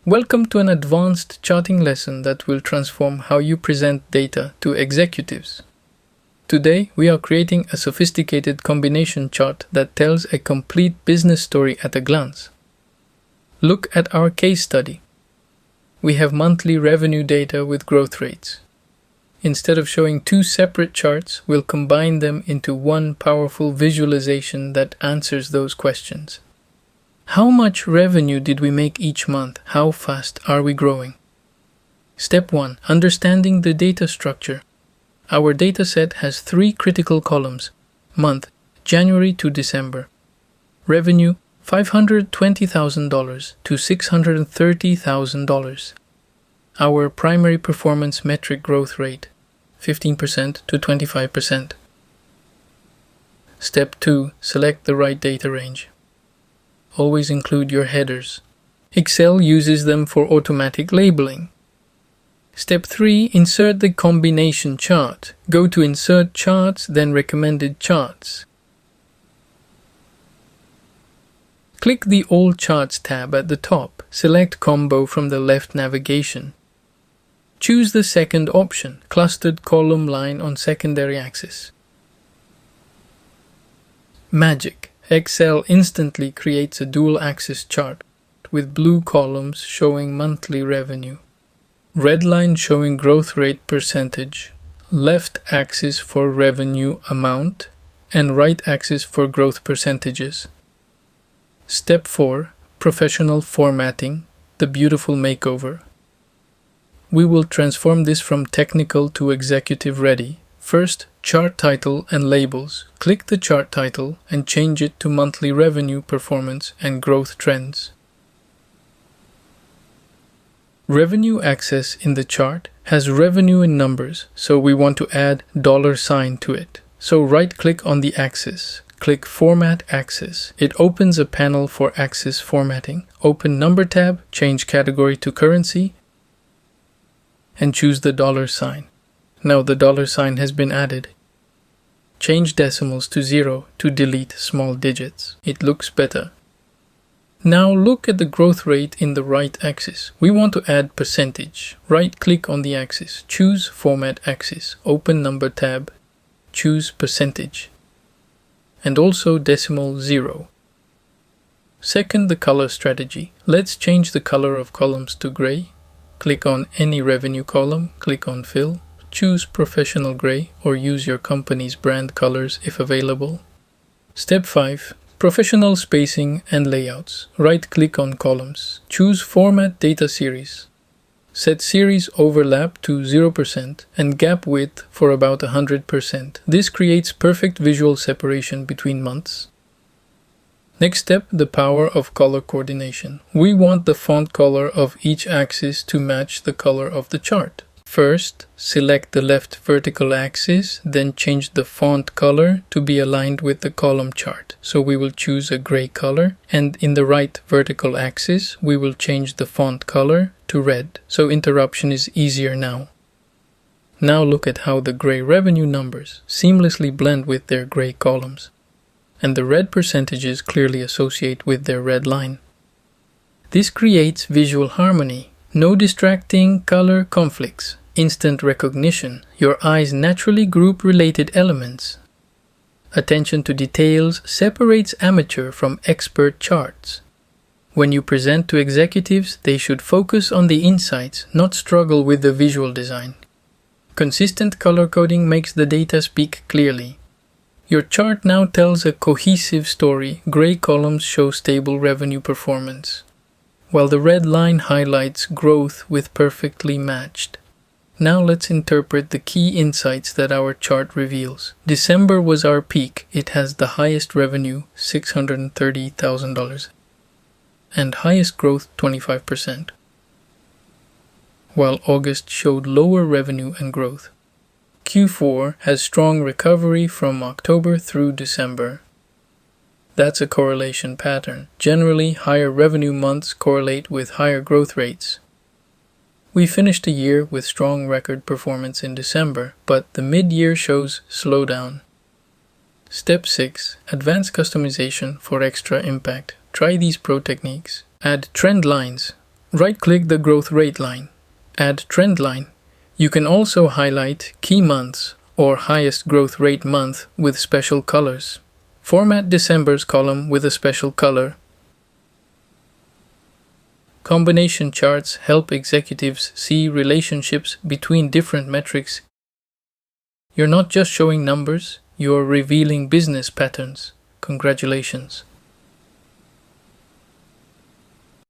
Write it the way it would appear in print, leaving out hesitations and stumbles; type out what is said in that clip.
Welcome to an advanced charting lesson that will transform how you present data to executives. Today, we are creating a sophisticated combination chart that tells a complete business story at a glance. Look at our case study. We have monthly revenue data with growth rates. Instead of showing two separate charts, we'll combine them into one powerful visualization that answers those questions. How much revenue did we make each month? How fast are we growing? Step 1. Understanding the data structure. Our dataset has three critical columns. Month, January to December. Revenue, $520,000 to $630,000. Our primary performance metric growth rate, 15% to 25%. Step 2. Select the right data range. Always include your headers. Excel uses them for automatic labeling. Step 3. Insert the combination chart. Go to Insert Charts, then Recommended Charts. Click the All Charts tab at the top. Select Combo from the left navigation. Choose the second option, Clustered Column Line on Secondary Axis. Magic! Excel instantly creates a dual-axis chart with blue columns showing monthly revenue, red line showing growth rate percentage, left axis for revenue amount, and right axis for growth percentages. Step 4. Professional Formatting, the beautiful makeover. We will transform this from technical to executive ready. First, chart title and labels. Click the chart title and change it to monthly revenue performance and growth trends. Revenue axis in the chart has revenue in numbers, so we want to add $sign to it. So right-click on the axis. Click Format Axis. It opens a panel for axis formatting. Open Number tab, change category to currency, and choose the $sign. Now the $sign has been added. Change decimals to 0 to delete small digits. It looks better. Now look at the growth rate in the right axis. We want to add percentage. Right-click on the axis. Choose Format Axis. Open Number tab. Choose Percentage. And also decimal 0. Second, the color strategy. Let's change the color of columns to gray. Click on any revenue column, click on Fill, choose Professional Gray or use your company's brand colors if available. Step 5. Professional Spacing and Layouts. Right-click on columns. Choose Format Data Series. Set Series Overlap to 0% and Gap Width for about 100%. This creates perfect visual separation between months. Next step, the power of color coordination. We want the font color of each axis to match the color of the chart. First, select the left vertical axis, then change the font color to be aligned with the column chart. So we will choose a gray color, and in the right vertical axis, we will change the font color to red, so interruption is easier now. Now look at how the gray revenue numbers seamlessly blend with their gray columns, and the red percentages clearly associate with their red line. This creates visual harmony, no distracting color conflicts, instant recognition. Your eyes naturally group related elements. Attention to details separates amateur from expert charts. When you present to executives, they should focus on the insights, not struggle with the visual design. Consistent color coding makes the data speak clearly. Your chart now tells a cohesive story. Gray columns show stable revenue performance, while the red line highlights growth with perfectly matched. Now let's interpret the key insights that our chart reveals. December was our peak. It has the highest revenue, $630,000, and highest growth, 25%, while August showed lower revenue and growth. Q4 has strong recovery from October through December. That's a correlation pattern. Generally, higher revenue months correlate with higher growth rates. We finished the year with strong record performance in December, but the mid-year shows slowdown. Step 6. Advanced customization for extra impact. Try these pro techniques. Add trend lines. Right-click the growth rate line. Add trend line. You can also highlight key months or highest growth rate month with special colors. Format December's column with a special color. Combination charts help executives see relationships between different metrics. You're not just showing numbers, you're revealing business patterns. Congratulations.